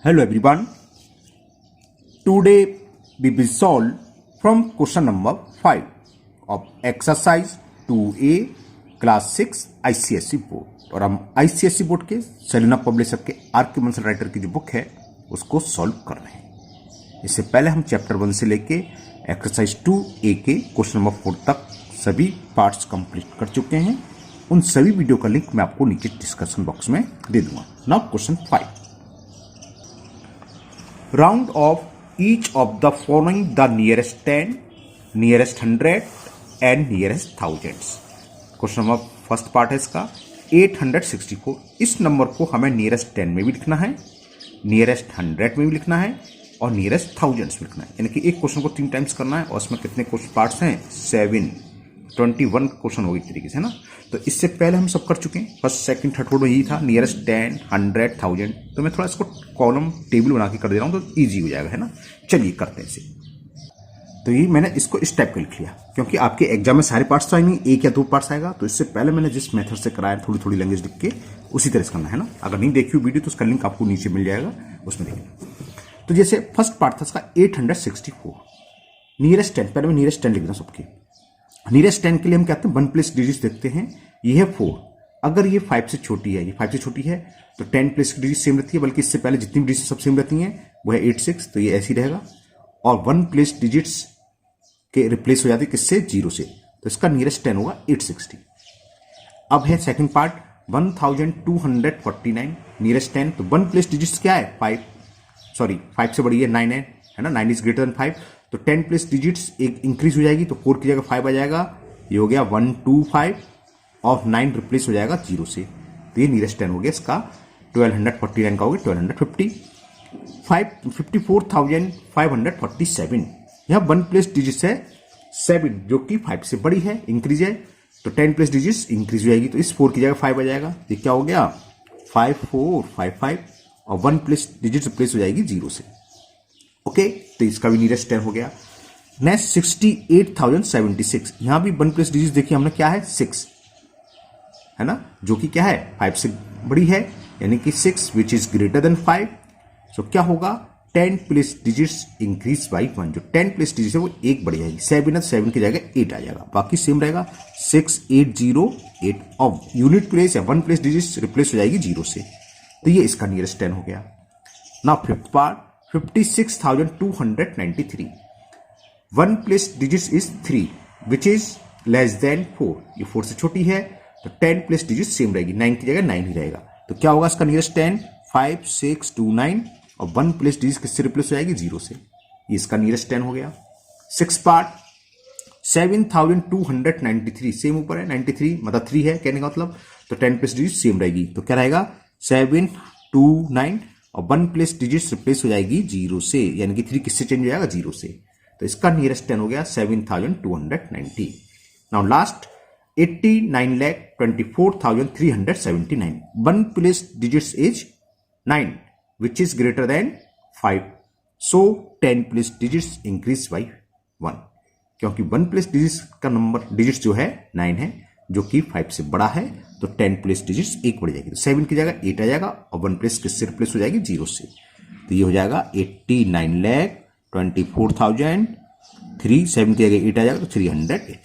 Hello everyone. Today we will solve from question number 5 of exercise 2A class 6 ICSE board. और हम ICSE board के Selina publisher के R K. Bansal writer की जो book है उसको सॉल्व कर रहे हैं। इससे पहले हम चैप्टर 1 से लेके एक्सरसाइज 2A के क्वेश्चन नंबर 4 तक सभी पार्ट्स कंप्लीट कर चुके हैं। उन सभी वीडियो का लिंक मैं आपको नीचे डिस्क्रिप्शन बॉक्स में दे दूंगा। Now question 5, round off each of the following the nearest 10, nearest 100 and nearest thousands। Question number first part है इसका 864। इस नंबर को हमें नियरेस्ट 10 में भी लिखना है, नियरेस्ट 100 में भी लिखना है और नियरेस्ट थाउजेंड्स में लिखना है। यानी कि एक क्वेश्चन को 3 टाइम्स करना है और इसमें कितने क्वेश्चन पार्ट्स हैं 21 क्वेश्चन हो गए तरीके से, है ना। तो इससे पहले हम सब कर चुके हैं, फर्स्ट सेकंड थर्ड फोर्थ यही था, नियरेस्ट 10, 100, 1000। तो मैं थोड़ा इसको कॉलम टेबल बना के कर दे रहा हूं तो इजी हो जाएगा, है ना। चलिए करते हैं इसे। तो ये मैंने इसको इस टाइप का लिख लिया क्योंकि आपके एग्जाम में सारे पार्ट्स तो आएंगे, एक या दो पार्ट्स आएगा। तो इससे पहले मैंने जिस मेथड से कराया थोड़ी थोड़ी लैंग्वेज लिख के उसी तरह से करना है ना। अगर नहीं देखी वीडियो तो उसका लिंक आपको नीचे मिल जाएगा, उसमें देखना। तो जैसे फर्स्ट पार्ट था इसका 864, नियरेस्ट 10। पहले मैं नियरेस्ट 10 लिख रहा हूं सबके। नियरेस्ट 10 के लिए हम कहते हैं 1 प्लेस डिजिट देखते हैं, ये है 4। अगर ये 5 से छोटी है, ये 5 से छोटी है तो 10 प्लेस की डिजिट सेम रहती है, बल्कि इससे पहले जितनी भी डिजिट सब सेम रहती हैं वो है 86, तो ये ऐसी रहेगा। और 1 प्लेस डिजिट्स के रिप्लेस हो जाती है किससे, 0 से, तो इसका नियरेस्ट 10 होगा 860। अब है सेकंड पार्ट 1249, नियरेस्ट 10। तो 1 प्लेस डिजिट्स क्या है 5 से बड़ी है 9 है ना, 9 इज ग्रेटर देन 5। तो 10 प्लेस डिजिट्स एक इंक्रीज हो जाएगी तो 4 की जगह 5 आ जाएगा, ये हो गया 125 और 9 रिप्लेस हो जाएगा 0 से, तो ये नियरेस्ट 10 हो गया इसका। 1249 का हो गया 1250। 54,547, यह 1 प्लेस डिजिट्स है 7 जो कि 5 से बड़ी है, इंक्रीज है, तो 10 प्लेस डिजिट्स इंक्रीज हो जाएगी, तो इस 4 की जगह 5 आ जाएगा, ये क्या हो गया 5455 और 1 प्लेस डिजिट रिप्लेस हो जाएगी 0 से। ओके, तो इसका भी नियरेस्ट 10 हो गया। नेक्स्ट 68,076, यहां भी 1 प्लेस डिजिट देखिए हमने क्या है 6, है ना, जो कि क्या है 5 से बड़ी है, यानी कि 6 विच इज ग्रेटर देन 5। सो क्या होगा 10 प्लेस डिजिट्स इंक्रीज बाई 1, जो 10 प्लेस डिजिट है वो एक बढ़ जाएगी, 7 है, 7 की जगह 8 आ जाएगा, बाकी सेम रहेगा 6808। और यूनिट प्लेस या 1 प्लेस डिजिट्स रिप्लेस हो जाएगी 0 से, तो ये इसका नियरेस्ट 10 हो गया। Now fifth part 56,293, 1 place digits is 3 which is less than 4, ये 4 से छोटी है, तो 10 प्लेस डिजिट सेम रहेगी, 9 की जगह 9 ही रहेगा, तो क्या होगा इसका नियरेस्ट 10 5629 और 1 प्लेस डिजिट किससे रिप्लेस हो जाएगी 0 से, ये इसका नियरेस्ट 10 हो गया। 6 पार्ट 7,293, सेम ऊपर है 93 मतलब 3 है कहने का मतलब, तो 10 प्लेस डिजिट सेम रहेगी, तो क्या रहेगा 729 और 1 प्लेस डिजिट रिप्लेस हो जाएगी 0 से, यानी कि 3 किससे चेंज हो जाएगा 0 से, तो इसका नियरेस्ट 10 हो गया 7,290। Now last 89,24,379, 1 place digits is 9 which is greater than 5, so 10 place digits increase by 1, क्योंकि 1 प्लेस डिजिट्स का नंबर डिजिट्स जो है 9 है जो कि 5 से बड़ा है, तो 10 प्लेस डिजिट्स एक बढ़ जाएगी, तो 7 की जगह 8 आ जाएगा और 1 प्लेस किससे रिप्लेस हो जाएगी 0 से, तो ये हो जाएगा 89,24,003, 7 की जगह 8 आ जाएगा तो 380।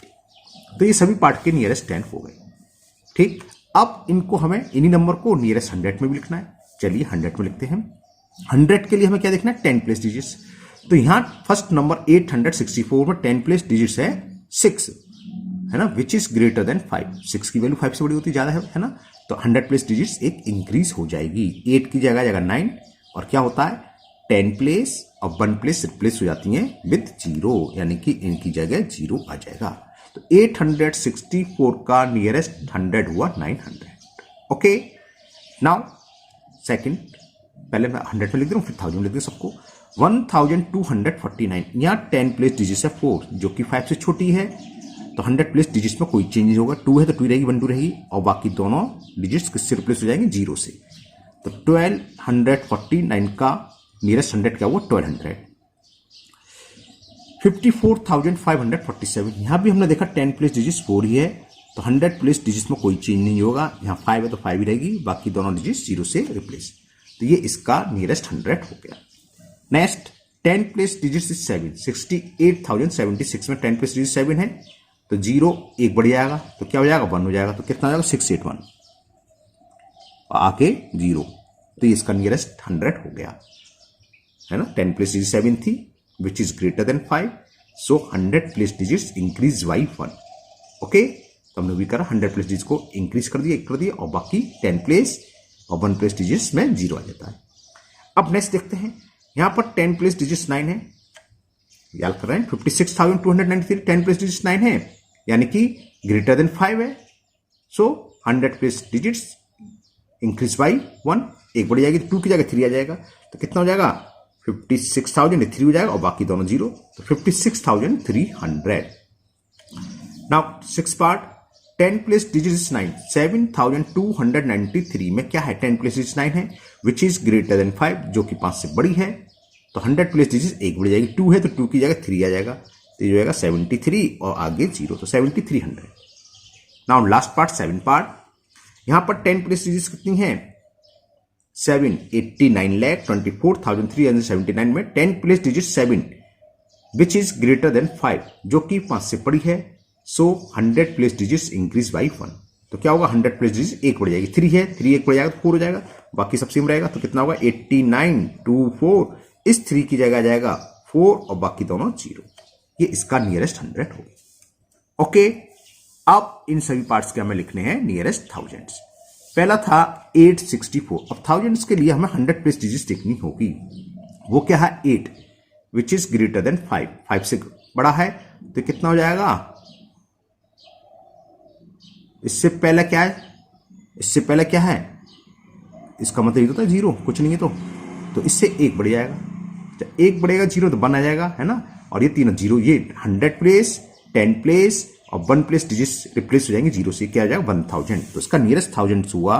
तो ये सभी पार्ट के नियरेस्ट 10 हो गए। ठीक, अब इनको हमें इन्हीं नंबर को नियरेस्ट 100 में भी लिखना है। चलिए 100 में लिखते हैं। 100 के लिए हमें क्या देखना है 10 प्लेस डिजिट्स। तो यहां फर्स्ट नंबर 864 में 10 प्लेस डिजिट्स है 6, है ना, विच इज ग्रेटर देन 5, 6 की वैल्यू 5 से बड़ी होती ज्यादा है ना, तो 100 प्लेस डिजिट्स एक इंक्रीज हो जाएगी, 8 की जगह 9 और क्या होता है 10 प्लेस और 1 प्लेस रिप्लेस हो जाती हैं विद 0, यानी कि इनकी जगह 0 आ जाएगा, तो 864 का नियरेस्ट 100 हुआ 900। ओके, नाउ सेकंड, पहले मैं 100 में लिख दूं फिर 1000 लिख दूं सबको। 1249, यहां 10 प्लेस डिजिट्स है 4 जो कि 5 से छोटी है, तो 100 प्लेस डिजिट्स में कोई चेंज नहीं होगा, 2 है तो 2 रहेगी, 1 2 रहेगी और बाकी दोनों डिजिट्स किससे रिप्लेस हो जाएंगे 0 से, तो 1249 का नियरेस्ट 100 क्या हुआ 1200। 54,547, यहां भी हमने देखा 10 प्लेस डिजिट्स 4 ही है, तो 100 प्लेस डिजिट्स में कोई चेंज नहीं होगा, यहां 5 है तो 5 ही रहेगी, बाकी दोनों डिजिट्स 0 से रिप्लेस। तो ये इसका नियरेस्ट 100 हो गया। नेक्स्ट 10 प्लेस डिजिट्स इज 7, 68,076 में 10 प्लेस डिजिट 7 है, तो 0 एक बढ़ जाएगा तो क्या हो जाएगा 1 हो जाएगा, तो कितना हो जाएगा 681 और आके 0, तो ये इसका नियरेस्ट 100 हो गया है ना। 10 प्लेस डिजिट 7 थी which is greater than 5, so 100 place digits increase by 1। Okay, तो हमने भी करा 100 प्लेस डिजिट को इंक्रीज कर दिया और बाकी 10 प्लेस और 1 प्लेस डिजिट्स में 0 आ जाता है। अब नेक्स्ट देखते हैं, यहां पर 10 प्लेस डिजिट्स 9 है, याद कर रहे हैं 56,293, 10 प्लेस डिजिट्स 9 है यानी कि ग्रेटर देन 5 है, सो 100 प्लेस डिजिट्स इंक्रीज बाई 1, एक बढ़ जाएगी तो 2 की जगह 3 आ जाएगा, तो कितना हो जाएगा 56,000 3 हो जाएगा और बाकी दोनों 0, तो 56,300। नाउ 6 पार्ट, 10 प्लेस डिजिट्स 9, 7,293 में क्या है 10 प्लेस डिजिट्स 9 है विच इज ग्रेटर देन 5 जो कि 5 से बड़ी है, तो 100 प्लेस डिजिट्स एक बढ़ जाएगी, 2 है तो 2 की जगह 3 आ जाएगा, तो ये जाएगा 73 और आगे 0, तो 7300। नाउ लास्ट पार्ट 7 पार्ट, यहां पर 10 प्लेस डिजिट्स कितनी है 7, 89,24,379 में 10 place digit 7 which is greater than 5 जो कि 5 से बड़ी है, सो 100 प्लेस डिजिट्स इंक्रीज बाई 1, तो क्या होगा 100 प्लेस डिजिट एक बढ़ जाएगी, 3 है 3 एक बढ़ जाएगा तो 4 हो जाएगा, बाकी सब सेम रहेगा, तो कितना होगा 8924, इस 3 की जगह आ जाएगा 4 और बाकी दोनों 0, ये इसका नियरेस्ट 100 होगा। ओके, अब इन सभी पार्ट्स के हमें लिखने हैं नियरेस्ट थाउजेंड्स। पहला था 864, अब थाउजेंड्स के लिए हमें 100 प्लेस डिजिट्स देखनी होगी, वो क्या है 8 विच इज ग्रेटर देन 5, 5 से बड़ा है, तो कितना हो जाएगा, इससे पहले क्या है, इससे पहले क्या है, इसका मतलब ये तो था 0 कुछ नहीं है, तो इससे एक बढ़ जाएगा, जब एक बढ़ेगा 0 तो 1 आ जाएगा है ना, और ये तीनों 0, ये 100 प्लेस 10 प्लेस और 1 प्लेस डिजिट्स रिप्लेस हो जाएंगे 0 से, क्या आ जाएगा 1000, तो इसका नियरेस्ट थाउजेंड्स हुआ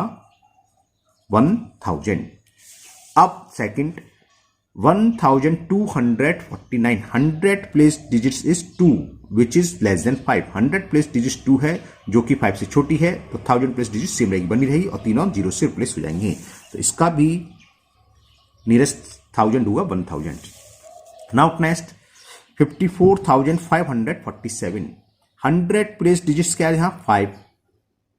1000। अब second 1249, 100 place digits is 2 which is less than 5, 100 place digits 2 है जो कि 5 से छोटी है, तो 1000 प्लेस डिजिट सेम रहेगी बनी रहेगी और तीनों 0 से रिप्लेस हो जाएंगे, तो इसका भी नियरेस्ट 1000 हुआ 1000। नाउ नेक्स्ट 54,547, 100 प्लेस डिजिट्स क्या है यहां 5,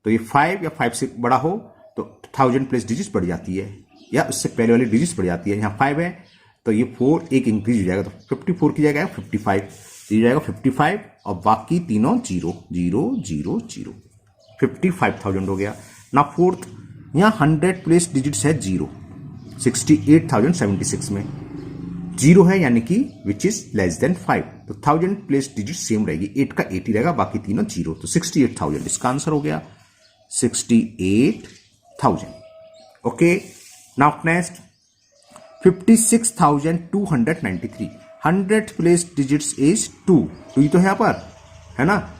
तो ये 5 या 5 से बड़ा हो तो 1000 प्लेस डिजिट्स बढ़ जाती है या उससे पहले वाली डिजिट्स बढ़ जाती है, यहां 5 है तो ये 4 एक इंक्रीज हो जाएगा, तो 54 की जगह 55, तो ये जाएगा 55 और बाकी तीनों 0 0 0 0, 55,000 हो गया। ना फोर्थ, यहां 100 प्लेस डिजिट्स है 0, 68,076 में 0 है यानी कि विच इज लेस देन 5, तो 1000 प्लेस डिजिट सेम रहेगी, 8 का 8 ही रहेगा बाकी तीनों 0, तो 68,000 इसका आंसर हो गया 68,000। Okay, now next 56,293, 100 place digits is 2, तो ये तो है यहां पर है ना,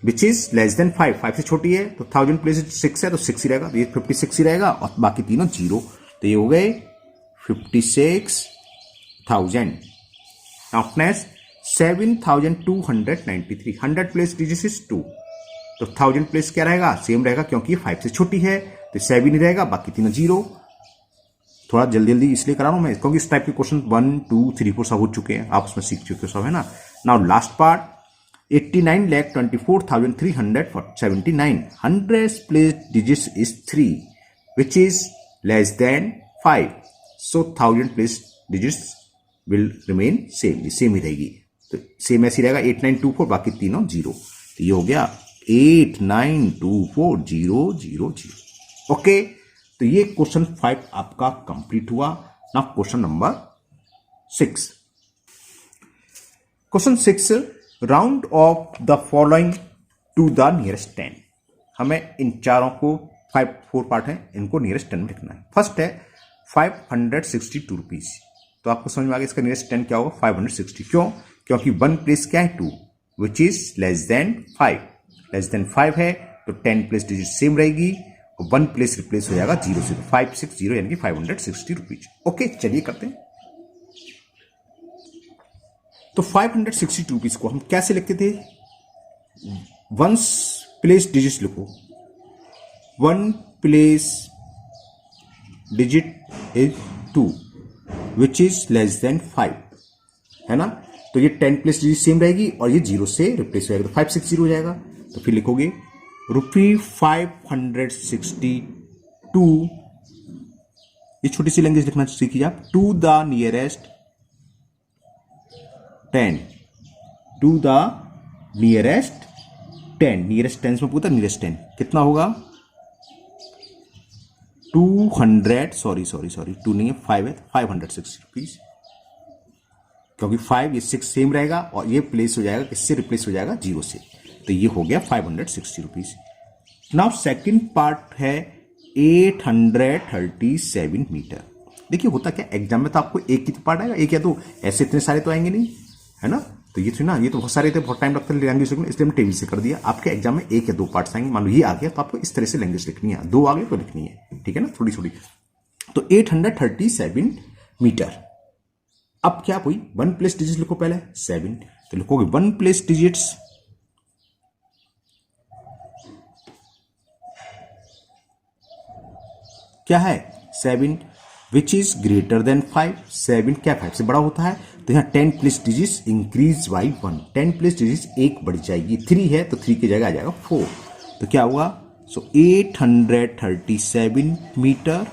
विच इज लेस देन 5, 5 से छोटी है, तो 1000 प्लेस 6 है तो 6 ही रहेगा, तो ये 56 ही रहेगा और बाकी तीनों 0, तो ये हो गए 56,000। Now next 7,293, 100 place digits is 2, तो 1000 प्लेस क्या रहेगा सेम रहेगा क्योंकि ये 5 से छोटी है, तो 7 ही रहेगा बाकी तीनों 0। थोड़ा जल्दी जल्दी इसलिए करा रहा हूं मैं क्योंकि इस टाइप के क्वेश्चन 1 2 3 4 सब हो चुके हैं, आप उसमें सीख चुके हो सब है ना। Now last part 89,24,379, 100 place digits is 3 which is less than 5, so 1000 place digits will remain same, ये सेम ही रहेगी, तो सेम ऐसी रहेगा 8924 बाकी तीनों 0, तो ये हो गया 8924,000। ओके, तो ये क्वेश्चन 5 आपका कंप्लीट हुआ। Now question number 6, question 6, round off the following to the nearest 10, हमें इन चारों को 4 पार्ट है इनको नियरेस्ट 10 में लिखना है। फर्स्ट है 562 रुपीज, तो आपको समझ में आ गया इसका नियरेस्ट 10 क्या होगा 560, क्यों, क्योंकि 1 प्लेस क्या है 2 which is less than 5, less than 5 है तो 10 प्लेस डिजिट सेम रहेगी और 1 प्लेस रिप्लेस हो जाएगा 0 से, तो 560 यानी कि 560 रुपीज। ओके, चलिए करते हैं। तो 560 रुपीज को हम कैसे लिखते थे, 1 प्लेस डिजिट लिखो, 1 place digit is 2 which is less than 5, है ना। तो ये 10 प्लस डिजिट सेम रहेगी और ये 0 से रिप्लेस हो जाएगा, तो 560 हो जाएगा। तो फिर लिखोगे ₹562, ये छोटी सी लैंग्वेज लिखना सीखिए आप, to the nearest 10, to the nearest 10, nearest 10 में पूछता नियरेस्ट 10 कितना होगा 200, सॉरी 2 नहीं है 5 है, 560 रुपीज, क्योंकि 5 ये 6 सेम रहेगा और ये प्लेस हो जाएगा, इससे रिप्लेस हो जाएगा 0 से, तो ये हो गया 560 रुपीज। नाउ सेकंड पार्ट है 837 मीटर। देखिए होता क्या एग्जाम में तो आपको एक ही तो पार्ट आएगा, एक या दो, ऐसे इतने सारे तो आएंगे नहीं, है ना। तो ये तो ना, ये तो बहुत सारे थे, बहुत टाइम लगता है लैंग्वेज लिखने, इसलिए हमने टेबल से कर दिया। आपके एग्जाम में एक या दो पार्ट्स आएंगे, मान लो ये आ गया तो आपको इस तरह से लैंग्वेज लिखनी है, दो आ गए तो लिखनी है, ठीक है ना, थोड़ी थोड़ी। तो 837 मीटर। अब क्या कोई 1 प्लेस डिजिट लिखो पहले 7, तो लिखोगे 1 प्लेस डिजिट्स क्या है 7 विच इज ग्रेटर देन 5, 7 क्या 5 से बड़ा होता है, तो यहां 10 plus digits increase by 1, 10 plus digits एक बढ़ जाएगी, 3 है तो 3 की जगह आ जाएगा 4, तो क्या होगा, so 837 metre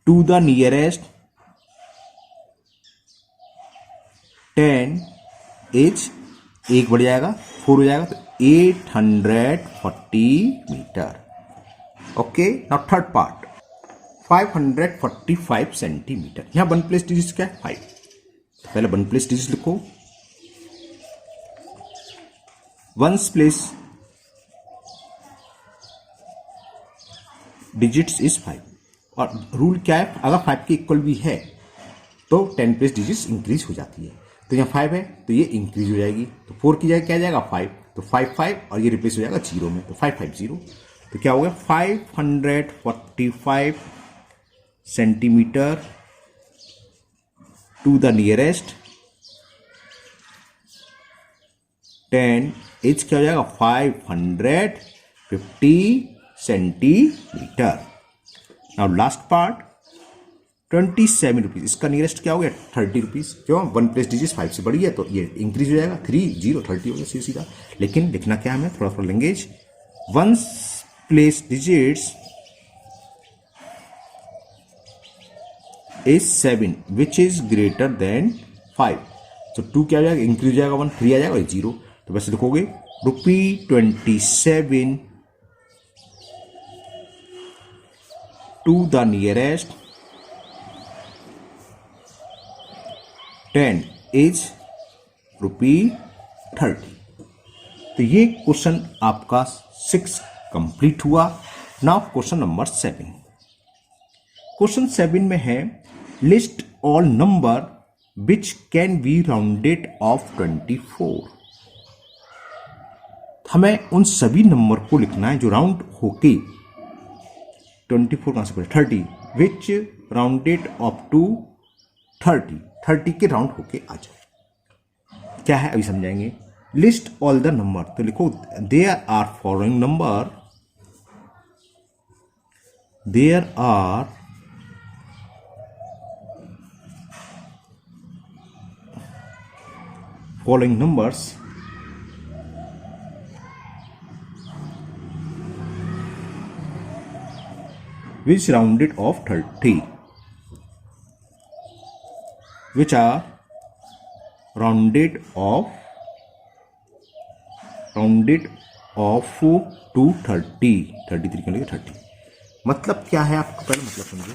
to the nearest 10 is एक बढ़ जाएगा 4 हो जाएगा, तो 840 metre. Okay, now third part 545 centimetre. यहां 1 प्लेस डिजिट क्या है 5, तो पहले 1 प्लेस डिजिट लिखो, 1 प्लेस डिजिट्स इज 5, और रूल क्या है, अगर 5 के इक्वल भी है तो 10 प्लेस डिजिट्स इंक्रीज हो जाती है, तो यहाँ 5 है तो ये इंक्रीज हो जाएगी, तो 4 की जगह क्या जाएगा 5, तो 5 और ये रिप्लेस हो जाएगा 0 में, तो 550, तो क्या हो गया 545 centimetre to the nearest 10 is क्या हो जाएगा 550 centimetre. Now last part 27 rupees, इसका नियरेस्ट क्या हो गया 30 रुपीज, क्यों 1 प्लेस डिजिट 5 से बड़ी है तो ये इंक्रीज हो जाएगा, 3 0 30 हो गया सीधा। लेकिन लिखना क्या हमें थोड़ा थोड़ा language, 1 place digits is 7 which is greater than 5, तो 2 क्या आ जाएगा इंक्रीज हो जाएगा 1, 3 आ जाएगा और 0, तो वैसे लिखोगे ₹27 टू द नियरेस्ट 10 इज ₹30। तो ये क्वेश्चन आपका 6 कंप्लीट हुआ। नाउ क्वेश्चन नंबर 7, क्वेश्चन 7 में है list all number which can be rounded of 24। हमें उन सभी नंबर को लिखना है जो राउंड होके 24 कहां से पड़े 30 विच राउंडेड ऑफ टू 30 के राउंड होके आ जाए। क्या है अभी समझाएंगे। लिस्ट ऑल द नंबर, तो लिखो there are following number, there are following numbers which rounded off 30, which are rounded off to 30, 33 क्यों लिखे 30। मतलब क्या है आपको पहले मतलब समझो,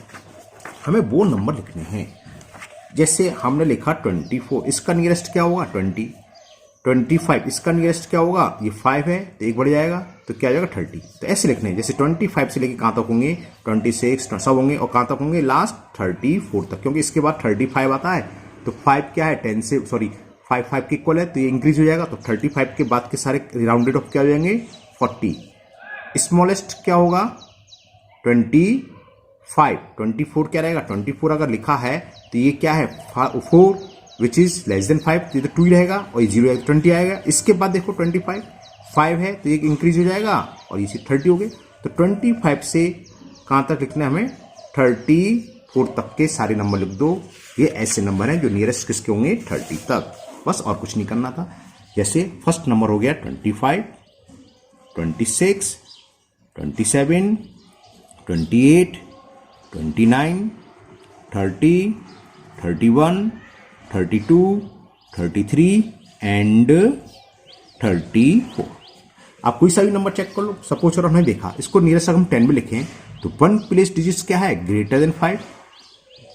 हमें वो नंबर लिखने हैं, जैसे हमने लिखा 24, इसका नियरेस्ट क्या होगा 20, 25 इसका नियरेस्ट क्या होगा, ये 5 है तो एक बढ़ जाएगा तो क्या आ जाएगा 30, तो ऐसे लिखने हैं। जैसे 25 से लेके कहां तक होंगे 26 सब होंगे और कहां तक होंगे लास्ट 34 तक, क्योंकि इसके बाद 35 आता है, तो 5 क्या है 10 से सॉरी 5 के इक्वल है तो ये इंक्रीज हो जाएगा, तो 35 के बाद के सारे राउंडेड ऑफ क्या हो जाएंगे 40। स्मॉलेस्ट क्या होगा 24 क्या रहेगा 24 अगर लिखा है तो ये क्या है 4 विच इज लेस देन 5, तो 2 ही रहेगा और ये 0 20 आएगा। इसके बाद देखो 25 5 है तो ये इंक्रीज हो जाएगा और ये 30 हो गए, तो 25 से कहाँ तक लिखने हमें 34 तक के सारे नंबर लिख दो। ये ऐसे नंबर हैं जो नियरेस्ट किसके होंगे 30 तक, बस और कुछ नहीं करना था। जैसे फर्स्ट नंबर हो गया 25, 26, 27, 28, 29, 30, 31, 32, 33 एंड 34। आप कोई सा भी नंबर चेक कर लो। सपोज और हमने देखा इसको नियरेस्ट अगर हम 10 में लिखें तो 1 प्लेस डिजिट्स क्या है ग्रेटर देन 5,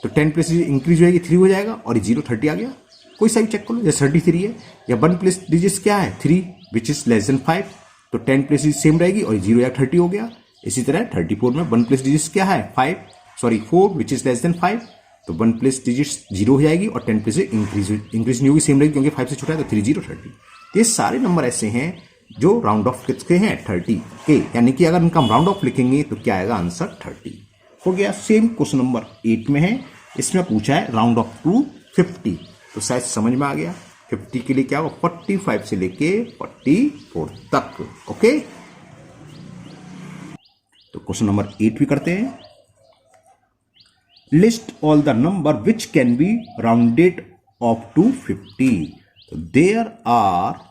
तो 10 प्लेस इंक्रीज हो जाएगी 3 हो जाएगा और ये 0 30 आ गया। कोई सा भी चेक कर लो, जैसे 33 है, या 1 प्लेस डिजिट्स क्या है 3 विच इज लेस देन 5, तो 10 प्लेस सेम रहेगी और 0 या 30 हो गया। इसी तरह 34 में 1 प्लेस डिजिट्स क्या है 4 विच इज लेस देन 5, तो 1 प्लेस डिजिट्स 0 हो जाएगी और 10 प्लेस इंक्रीज नहीं होगी, सेम रहेगी क्योंकि 5 से छोटा है, तो 3 0 30। ये सारे नंबर ऐसे हैं जो राउंड ऑफ किसके हैं 30 के, यानी कि अगर इनका हम राउंड ऑफ लिखेंगे तो क्या आएगा आंसर 30 हो गया। सेम क्वेश्चन नंबर 8 में है, इसमें पूछा है राउंड ऑफ टू 50, तो शायद समझ में आ गया। 50 के लिए क्या होगा 45 से लेके 44 तक। ओके, तो क्वेश्चन नंबर 8 भी करते हैं। List all the number which can be rounded off to 50, तो there are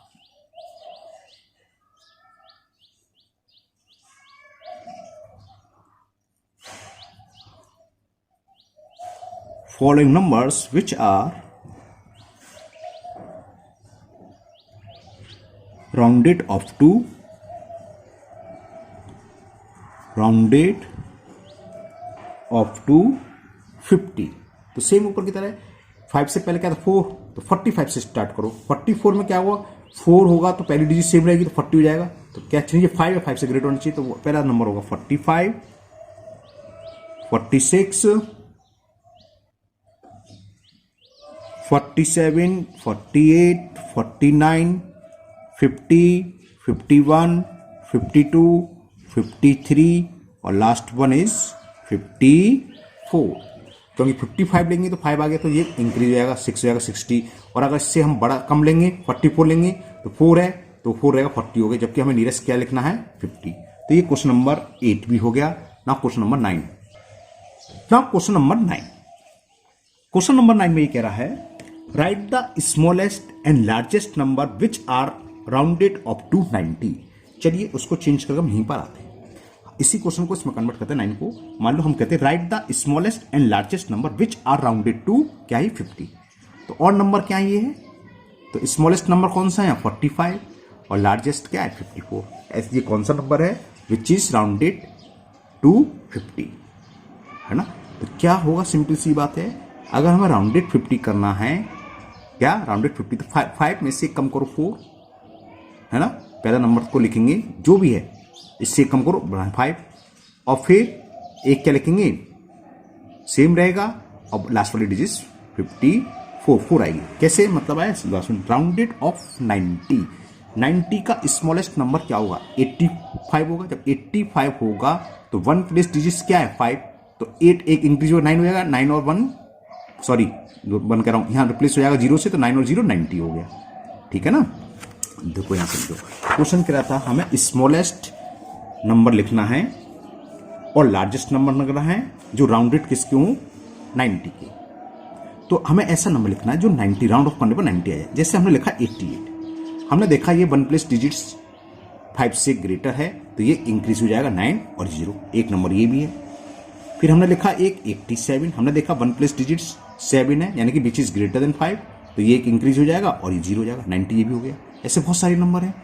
following numbers which are rounded off to 50। तो सेम ऊपर की तरह 5 से पहले क्या था 4, तो 45 से स्टार्ट करो। 44 में क्या हुआ 4 होगा तो पहली डिजिट सेम रहेगी तो 40 हो जाएगा, तो क्या चाहिए 5 या 5 से ग्रेटर होना चाहिए, तो पहला नंबर होगा 45, 46, 47, 48, 49, 50, 51, 52, 53 और लास्ट वन इज 54। क्योंकि 55 लेंगे तो 5 आ गया तो ये इंक्रीज हो जाएगा 6 हो जाएगा 60, और अगर इससे हम बड़ा कम लेंगे 44 लेंगे तो 4 है तो 4 रहेगा 40 हो गया, जबकि हमें नियरेस्ट क्या लिखना है 50। तो ये क्वेश्चन नंबर 8 भी हो गया। ना क्वेश्चन नंबर 9, ना क्वेश्चन नंबर 9, क्वेश्चन नंबर 9 में ये कह रहा है write the smallest and largest number which are rounded up to 90। चलिए उसको चेंज करके हम यहीं पर आते हैं, इसी क्वेश्चन को इसमें कन्वर्ट करते हैं 9 को। मान लो हम कहते हैं write the smallest and largest number which are rounded to क्या है 50, तो और नंबर क्या ये है, तो स्मॉलेस्ट नंबर कौन सा है 45 और लार्जेस्ट क्या है 54। ऐसे ये कौन सा नंबर है विच इज राउंडेड टू 50, है ना। तो क्या होगा, सिंपल सी बात है, अगर हमें राउंडेड 50 करना है, क्या राउंडेड 50, तो 5 में से कम करो 4, है ना। पहला नंबर को लिखेंगे जो भी है, इससे कम करो 5 और फिर एक क्या लिखेंगे सेम रहेगा और लास्ट वाली डिजिट 54 आएगी। कैसे मतलब है राउंडेड ऑफ 90 का स्मॉलेस्ट नंबर क्या होगा 85 होगा। जब 85 होगा तो 1 प्लेस डिजिट क्या है 5, तो 8 एक इंक्रीज हो 9 हो जाएगा, 9 और 1 सॉरी 1 कर रहा हूं, यहां रिप्लेस हो जाएगा 0 से, तो 9 और 0 90 हो गया, ठीक है ना। देखो यहां समझो, क्वेश्चन क्या था, हमें स्मॉलेस्ट नंबर लिखना है और लार्जेस्ट नंबर लिखना है जो राउंडेड किसके हों 90 के। तो हमें ऐसा नंबर लिखना है जो 90 राउंड ऑफ करने पर 90 आए। जैसे हमने लिखा 88, हमने देखा ये 1 प्लेस डिजिट्स 5 से ग्रेटर है तो ये इंक्रीज हो जाएगा 9 और 0, एक नंबर ये भी है। फिर हमने लिखा एक 87, हमने देखा 1 प्लेस डिजिट्स 7 है यानी कि विच इज ग्रेटर देन 5, तो ये एक इंक्रीज हो जाएगा और ये 0 हो जाएगा, 90 ये भी हो गया। ऐसे बहुत सारे नंबर हैं,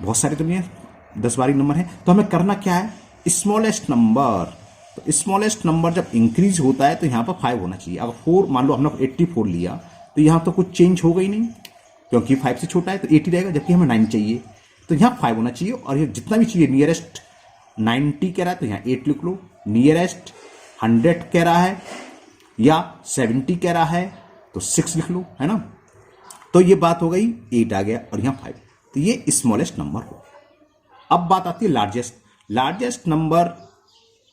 बहुत सारे तो नहीं है, 10-12 नंबर है। तो हमें करना क्या है स्मॉलेस्ट नंबर, तो स्मॉलेस्ट नंबर जब इंक्रीज होता है तो यहाँ पर 5 होना चाहिए। अगर 4 मान लो हमने 84 लिया तो यहाँ तो कुछ चेंज होगा ही नहीं क्योंकि 5 से छोटा है तो 80 रहेगा, जबकि हमें 9 चाहिए तो यहाँ 5 होना चाहिए। और ये जितना भी चाहिए नियरेस्ट 90 कह रहा है तो यहाँ 8 लिख लो, नियरेस्ट 100 कह रहा है या 70 कह रहा है तो 6 लिख लो, है ना। तो ये बात हो गई 8 आ गया और यहाँ 5, तो ये स्मॉलेस्ट नंबर हो। अब बात आती है लार्जेस्ट। लार्जेस्ट नंबर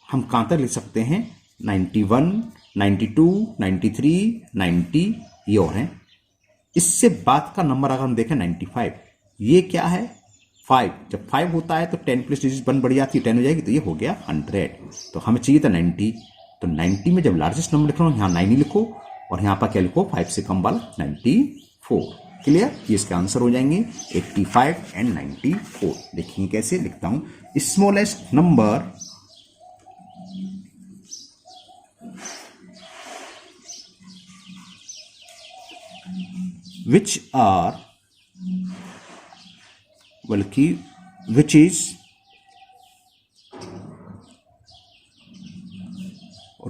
हम कहां तक लिख सकते हैं 91, 92, 93, 90 ये और हैं। इससे बात का नंबर अगर हम देखें 95, ये क्या है 5, जब 5 होता है तो 10 प्लस डिजिट 1 बढ़ जाती है, 10 हो जाएगी, तो ये हो गया 100। तो हमें चाहिए था 90, तो 90 में जब लार्जेस्ट नंबर लिख रहा हूँ यहाँ 9 ही लिखो और यहाँ पर क्या लिखो 5 से कम वाला 94। क्लियर? ये इसके आंसर हो जाएंगे 85 एंड 94। देखिए कैसे लिखता हूं, स्मॉलेस्ट नंबर which are बल्कि which is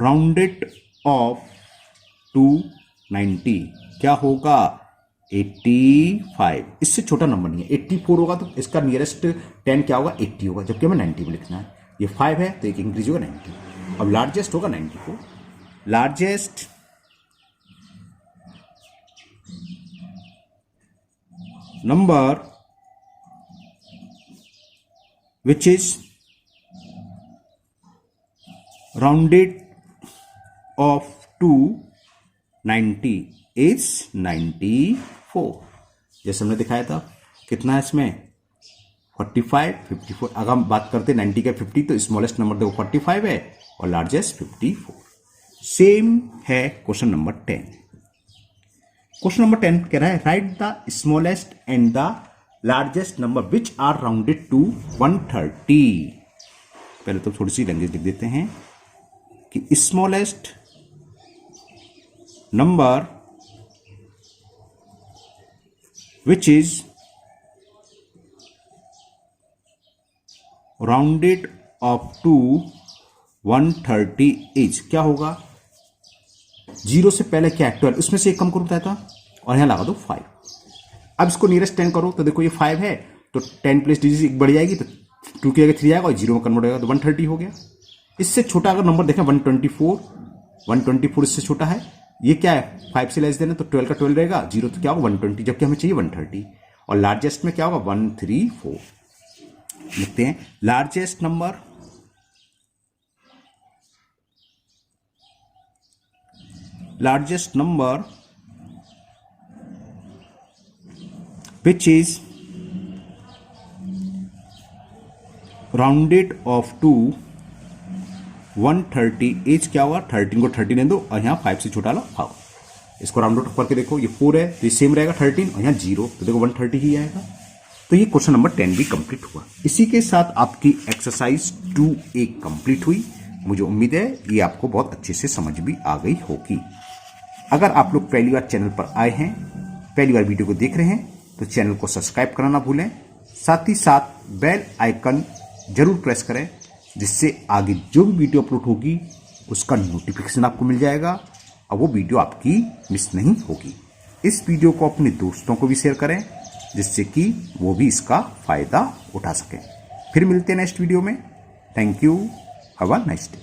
rounded off to 90 क्या होगा 85। इससे छोटा नंबर नहीं है, 84 होगा तो इसका नियरेस्ट 10 क्या होगा 80 होगा, जबकि हमें 90 में लिखना है। ये 5 है तो एक इंक्रीज होगा 90। अब लार्जेस्ट होगा 94। Largest number which is rounded off to 90 is 94। जैसे हमने दिखाया था कितना है इसमें 45, 54। अगर हम बात करते 90 का 50 तो स्मॉलेस्ट नंबर देखो 45 है और लार्जेस्ट 54। सेम है क्वेश्चन नंबर 10। क्वेश्चन नंबर 10 कह रहा है write the smallest and the largest number which are rounded to 130। पहले तो थोड़ी सी लैंग्वेज लिख देते हैं कि smallest number which is rounded up to 130 is क्या होगा, जीरो से पहले क्या है 12, उसमें से एक कम करो बताया था और यहां लगा दो 5। अब इसको नियरेस्ट 10 करो तो देखो ये 5 है तो 10 प्लस डिजिट बढ़ जाएगी तो 2 की जगह 3 आएगा और 0 में कन्वर्ट होगा तो 130 हो गया। इससे छोटा अगर नंबर देखें 124 इससे छोटा है, ये क्या है 5 से लेस देना तो 12 का 12 रहेगा, 0 तो क्या होगा 120, जबकि हमें चाहिए 130। और लार्जेस्ट में क्या होगा 134। लिखते हैं largest number which is rounded off to 130 as क्या होगा 13 को 30 ले दो और यहाँ 5 से छोटा लो 5। इसको राउंड ऑफ करके देखो ये 4 है तो ये सेम रहेगा 13 और यहाँ 0 तो देखो 130 ही आएगा। तो ये क्वेश्चन नंबर 10 भी कंप्लीट हुआ। इसी के साथ आपकी एक्सरसाइज 2A कंप्लीट हुई। मुझे उम्मीद है ये आपको बहुत अच्छे से समझ भी आ गई होगी। अगर आप लोग पहली बार चैनल पर आए हैं, पहली बार वीडियो को देख रहे हैं तो चैनल को सब्सक्राइब करना ना भूलें, साथ ही साथ बेल आइकन जरूर प्रेस करें जिससे आगे जो भी वीडियो अपलोड होगी उसका नोटिफिकेशन आपको मिल जाएगा और वो वीडियो आपकी मिस नहीं होगी। इस वीडियो को अपने दोस्तों को भी शेयर करें जिससे कि वो भी इसका फायदा उठा सकें। फिर मिलते हैं नेक्स्ट वीडियो में। Thank you, have a nice day.